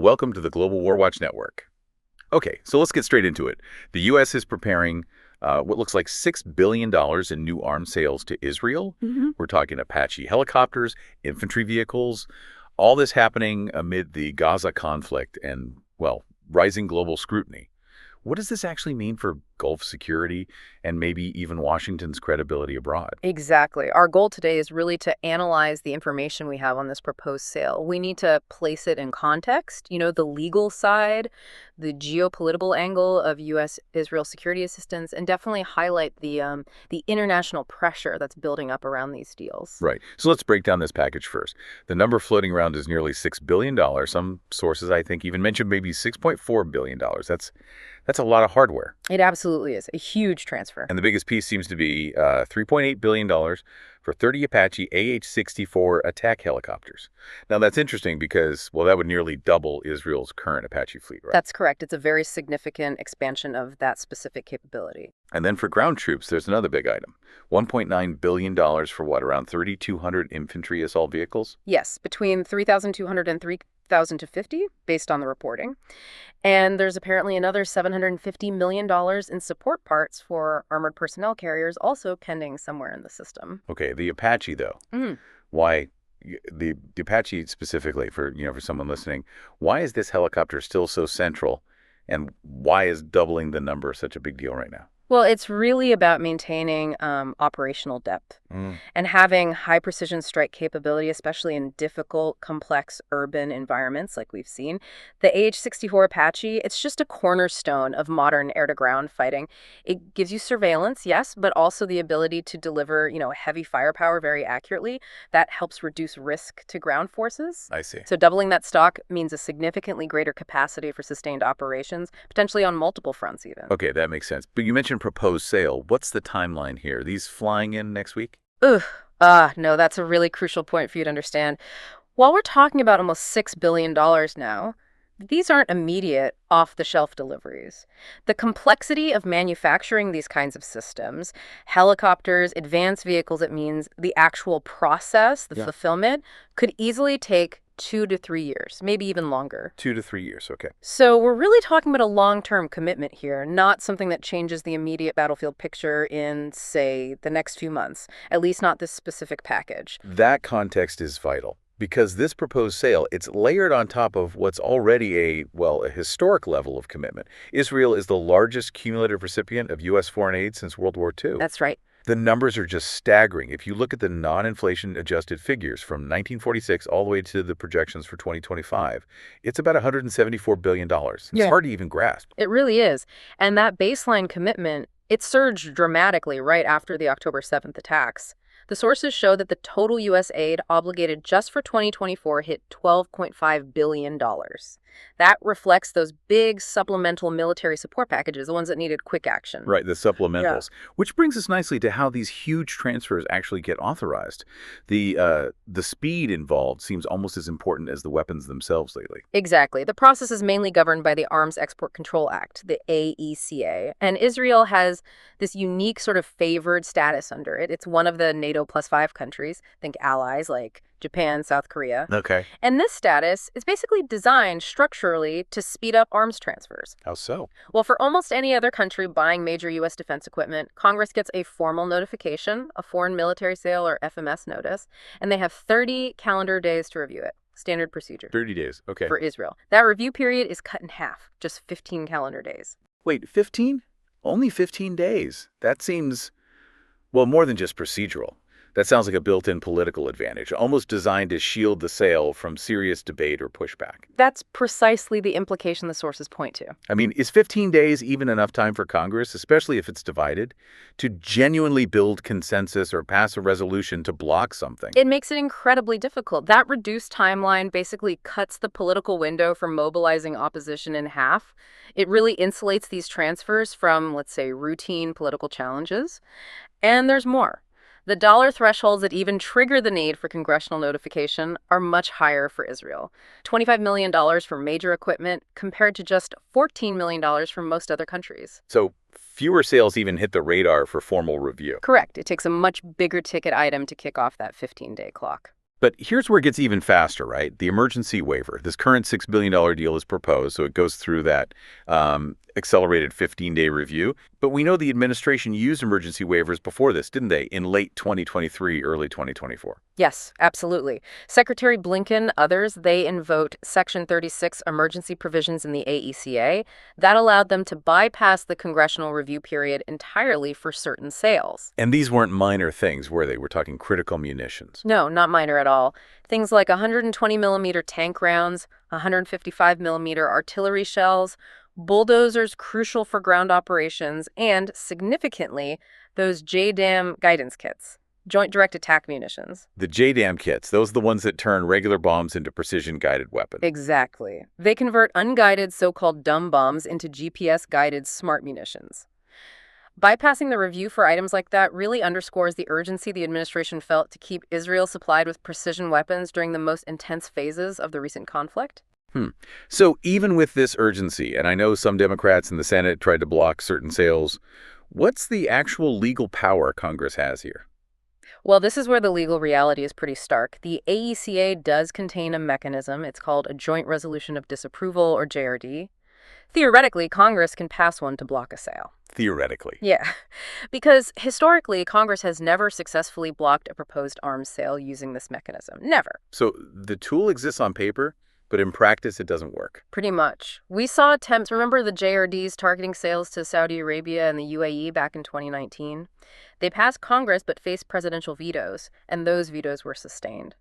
Welcome to the Global War Watch Network. Okay, so let's get straight into it. The U.S. is preparing what looks like $6 billion in new arms sales to Israel. We're talking Apache helicopters, infantry vehicles, all this happening amid the Gaza conflict and, well, rising global scrutiny. What does this actually mean for Gulf security and maybe even Washington's credibility abroad? Exactly. Our goal today is really to analyze the information we have on this proposed sale. We need to place it in context, the legal side, the geopolitical angle of U.S.-Israel security assistance, and definitely highlight the international pressure that's building up around these deals. Right. So let's break down this package first. The number floating around is nearly $6 billion. Some sources, I think, even mentioned maybe $6.4 billion. That's a lot of hardware. It absolutely is. A huge transfer. And the biggest piece seems to be $3.8 billion for 30 Apache AH-64 attack helicopters. Now, that's interesting because, well, that would nearly double Israel's current Apache fleet, right? That's correct. It's a very significant expansion of that specific capability. And then for ground troops, there's another big item. $1.9 billion for what, around 3,200 infantry assault vehicles? Yes, between 3,200 and 3,050, based on the reporting. And there's apparently another $750 million in support parts for armored personnel carriers also pending somewhere in the system. Okay, the Apache, though. Why, the Apache specifically, for someone listening, why is this helicopter still so central, and why is doubling the number such a big deal right now? Well, it's really about maintaining operational depth and having high-precision strike capability, especially in difficult, complex urban environments like we've seen. The AH-64 Apache, it's just a cornerstone of modern air-to-ground fighting. It gives you surveillance, yes, but also the ability to deliver, heavy firepower very accurately. That helps reduce risk to ground forces. I see. So doubling that stock means a significantly greater capacity for sustained operations, potentially on multiple fronts even. Okay, that makes sense. But you mentioned proposed sale. What's the timeline here? These flying in next week? No, that's a really crucial point for you to understand. While we're talking about almost $6 billion now, these aren't immediate off-the-shelf deliveries. The complexity of manufacturing these kinds of systems, helicopters, advanced vehicles, it means the actual process, the fulfillment, could easily take 2 to 3 years, maybe even longer. 2 to 3 years, okay. So we're really talking about a long-term commitment here, not something that changes the immediate battlefield picture in, say, the next few months, at least not this specific package. That context is vital because this proposed sale, it's layered on top of what's already a historic level of commitment. Israel is the largest cumulative recipient of U.S. foreign aid since World War II. That's right. The numbers are just staggering. If you look at the non-inflation adjusted figures from 1946 all the way to the projections for 2025, it's about $174 billion. It's hard to even grasp. It really is. And that baseline commitment, it surged dramatically right after the October 7th attacks. The sources show that the total U.S. aid obligated just for 2024 hit $12.5 billion. That reflects those big supplemental military support packages, the ones that needed quick action. Right, the supplementals. Which brings us nicely to how these huge transfers actually get authorized. The speed involved seems almost as important as the weapons themselves lately. Exactly. The process is mainly governed by the Arms Export Control Act, the AECA. And Israel has this unique sort of favored status under it. It's one of the NATO +5 countries, think allies like Japan, South Korea. Okay. And this status is basically designed structurally to speed up arms transfers. How so? Well, for almost any other country buying major U.S. defense equipment, Congress gets a formal notification, a foreign military sale or FMS notice, and they have 30 calendar days to review it. Standard procedure. 30 days, okay. For Israel. That review period is cut in half, just 15 calendar days. Wait, 15? Only 15 days. That seems, well, more than just procedural. That sounds like a built-in political advantage, almost designed to shield the sale from serious debate or pushback. That's precisely the implication the sources point to. I mean, is 15 days even enough time for Congress, especially if it's divided, to genuinely build consensus or pass a resolution to block something? It makes it incredibly difficult. That reduced timeline basically cuts the political window for mobilizing opposition in half. It really insulates these transfers from, let's say, routine political challenges. And there's more. The dollar thresholds that even trigger the need for congressional notification are much higher for Israel. $25 million for major equipment compared to just $14 million for most other countries. So fewer sales even hit the radar for formal review. Correct. It takes a much bigger ticket item to kick off that 15-day clock. But here's where it gets even faster, right? The emergency waiver. This current $6 billion deal is proposed, so it goes through that accelerated 15-day review. But we know the administration used emergency waivers before this, didn't they, in late 2023, early 2024? Yes, absolutely. Secretary Blinken, others, they invoked Section 36 emergency provisions in the AECA. That allowed them to bypass the congressional review period entirely for certain sales. And these weren't minor things, were they? We're talking critical munitions. No, not minor at all. Things like 120 millimeter tank rounds, 155 millimeter artillery shells, bulldozers crucial for ground operations, and, significantly, those JDAM guidance kits, Joint Direct Attack Munitions. The JDAM kits, those are the ones that turn regular bombs into precision-guided weapons. Exactly. They convert unguided so-called dumb bombs into GPS-guided smart munitions. Bypassing the review for items like that really underscores the urgency the administration felt to keep Israel supplied with precision weapons during the most intense phases of the recent conflict. So even with this urgency, and I know some Democrats in the Senate tried to block certain sales, what's the actual legal power Congress has here? Well, this is where the legal reality is pretty stark. The AECA does contain a mechanism. It's called a Joint Resolution of Disapproval, or JRD. Theoretically, Congress can pass one to block a sale. Theoretically. Yeah, because historically, Congress has never successfully blocked a proposed arms sale using this mechanism. Never. So the tool exists on paper, but in practice, it doesn't work. Pretty much. We saw attempts, remember the JRDs targeting sales to Saudi Arabia and the UAE back in 2019? They passed Congress but faced presidential vetoes, and those vetoes were sustained.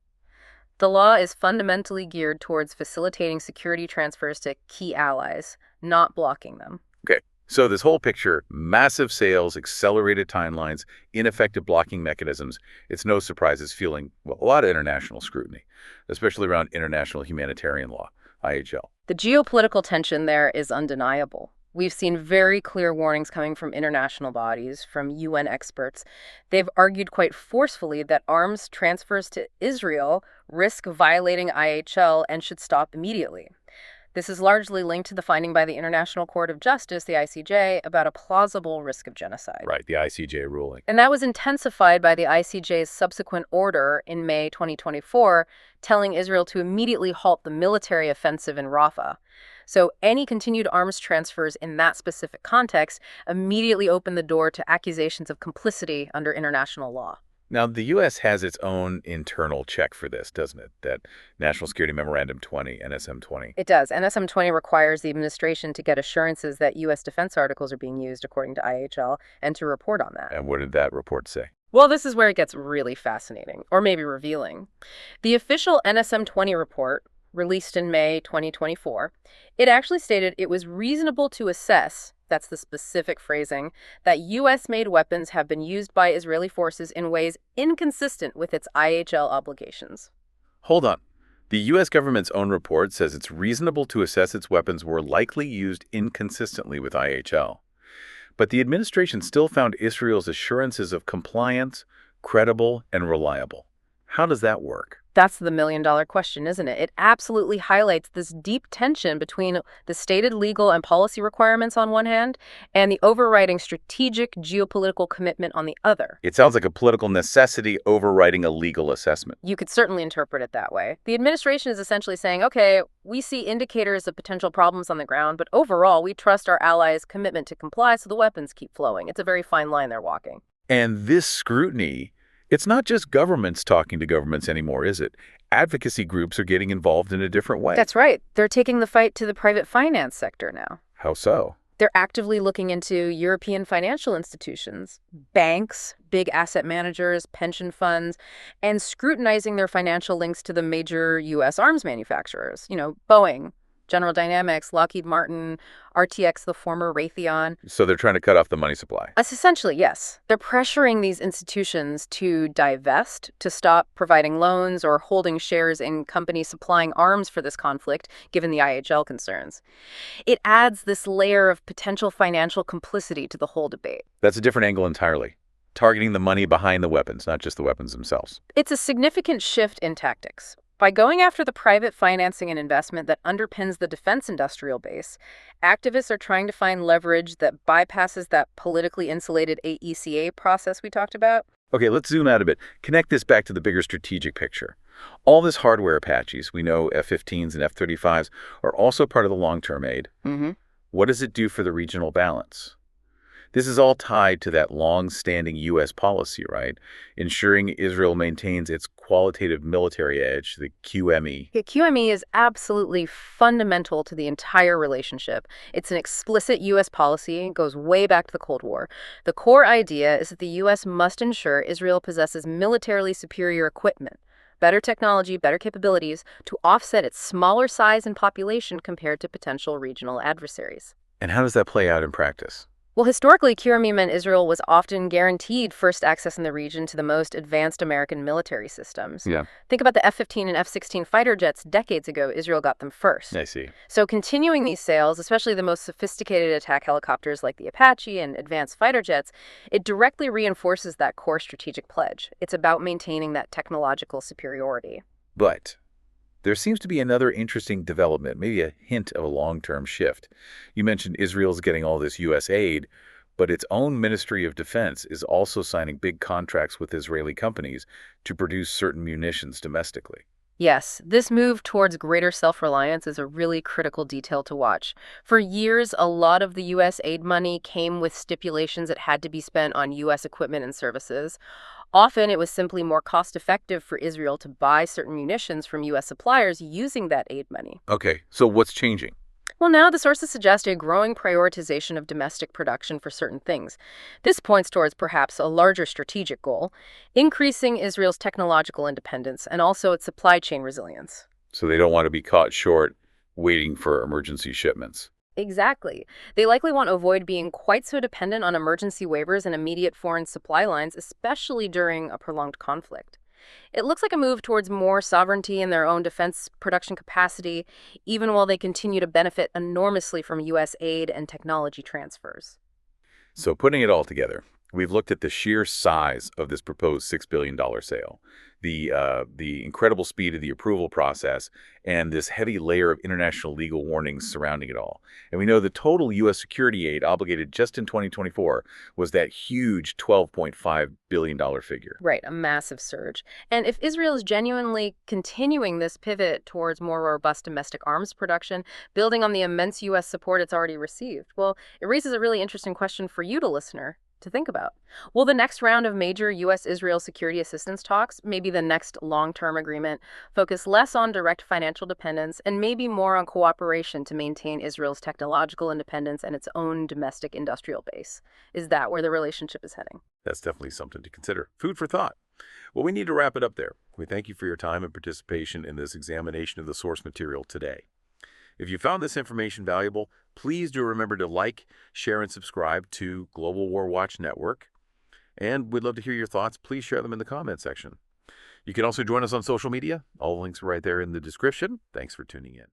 The law is fundamentally geared towards facilitating security transfers to key allies, not blocking them. Okay, so this whole picture, massive sales, accelerated timelines, ineffective blocking mechanisms, it's no surprise it's fueling, well, a lot of international scrutiny, especially around international humanitarian law, IHL. The geopolitical tension there is undeniable. We've seen very clear warnings coming from international bodies, from UN experts. They've argued quite forcefully that arms transfers to Israel risk violating IHL and should stop immediately. This is largely linked to the finding by the International Court of Justice, the ICJ, about a plausible risk of genocide. Right, the ICJ ruling. And that was intensified by the ICJ's subsequent order in May 2024, telling Israel to immediately halt the military offensive in Rafah. So any continued arms transfers in that specific context immediately opened the door to accusations of complicity under international law. Now, the U.S. has its own internal check for this, doesn't it? That National Security Memorandum 20, NSM 20. It does. NSM 20 requires the administration to get assurances that U.S. defense articles are being used according to IHL and to report on that. And what did that report say? Well, this is where it gets really fascinating, or maybe revealing. The official NSM 20 report, released in May 2024, it actually stated it was reasonable to assess, that's the specific phrasing, that U.S.-made weapons have been used by Israeli forces in ways inconsistent with its IHL obligations. Hold on. The U.S. government's own report says it's reasonable to assess its weapons were likely used inconsistently with IHL. But the administration still found Israel's assurances of compliance credible and reliable. How does that work? That's the million-dollar question, isn't it? It absolutely highlights this deep tension between the stated legal and policy requirements on one hand and the overriding strategic geopolitical commitment on the other. It sounds like a political necessity overriding a legal assessment. You could certainly interpret it that way. The administration is essentially saying, okay, we see indicators of potential problems on the ground, but overall, we trust our allies' commitment to comply so the weapons keep flowing. It's a very fine line they're walking. And this scrutiny, it's not just governments talking to governments anymore, is it? Advocacy groups are getting involved in a different way. That's right. They're taking the fight to the private finance sector now. How so? They're actively looking into European financial institutions, banks, big asset managers, pension funds, and scrutinizing their financial links to the major U.S. arms manufacturers. Boeing, General Dynamics, Lockheed Martin, RTX, the former Raytheon. So they're trying to cut off the money supply. Essentially, yes. They're pressuring these institutions to divest, to stop providing loans or holding shares in companies supplying arms for this conflict, given the IHL concerns. It adds this layer of potential financial complicity to the whole debate. That's a different angle entirely. Targeting the money behind the weapons, not just the weapons themselves. It's a significant shift in tactics. By going after the private financing and investment that underpins the defense industrial base, activists are trying to find leverage that bypasses that politically insulated AECA process we talked about. Okay, let's zoom out a bit. Connect this back to the bigger strategic picture. All this hardware Apaches, we know F-15s and F-35s, are also part of the long-term aid. Mm-hmm. What does it do for the regional balance? This is all tied to that long-standing U.S. policy, right? Ensuring Israel maintains its qualitative military edge, the QME. Yeah, QME is absolutely fundamental to the entire relationship. It's an explicit U.S. policy, goes way back to the Cold War. The core idea is that the U.S. must ensure Israel possesses militarily superior equipment, better technology, better capabilities to offset its smaller size and population compared to potential regional adversaries. And how does that play out in practice? Well, historically, QME meant Israel was often guaranteed first access in the region to the most advanced American military systems. Yeah, Think about the F-15 and F-16 fighter jets decades ago. Israel got them first. I see. So continuing these sales, especially the most sophisticated attack helicopters like the Apache and advanced fighter jets, it directly reinforces that core strategic pledge. It's about maintaining that technological superiority. But there seems to be another interesting development, maybe a hint of a long-term shift. You mentioned Israel's getting all this U.S. aid, but its own Ministry of Defense is also signing big contracts with Israeli companies to produce certain munitions domestically. Yes, this move towards greater self-reliance is a really critical detail to watch. For years, a lot of the U.S. aid money came with stipulations that had to be spent on U.S. equipment and services. Often, it was simply more cost-effective for Israel to buy certain munitions from U.S. suppliers using that aid money. Okay, so what's changing? Well, now the sources suggest a growing prioritization of domestic production for certain things. This points towards perhaps a larger strategic goal, increasing Israel's technological independence and also its supply chain resilience. So they don't want to be caught short waiting for emergency shipments. Exactly. They likely want to avoid being quite so dependent on emergency waivers and immediate foreign supply lines, especially during a prolonged conflict. It looks like a move towards more sovereignty in their own defense production capacity, even while they continue to benefit enormously from U.S. aid and technology transfers. So putting it all together, we've looked at the sheer size of this proposed $6 billion sale, the incredible speed of the approval process, and this heavy layer of international legal warnings surrounding it all. And we know the total U.S. security aid obligated just in 2024 was that huge $12.5 billion figure. Right, a massive surge. And if Israel is genuinely continuing this pivot towards more robust domestic arms production, building on the immense U.S. support it's already received, well, it raises a really interesting question for you, the listener, to think about. Will the next round of major U.S.-Israel security assistance talks, maybe the next long-term agreement, focus less on direct financial dependence and maybe more on cooperation to maintain Israel's technological independence and its own domestic industrial base? Is that where the relationship is heading? That's definitely something to consider. Food for thought. Well, we need to wrap it up there. We thank you for your time and participation in this examination of the source material today. If you found this information valuable, please do remember to like, share, and subscribe to Global War Watch Network. And we'd love to hear your thoughts. Please share them in the comment section. You can also join us on social media. All the links are right there in the description. Thanks for tuning in.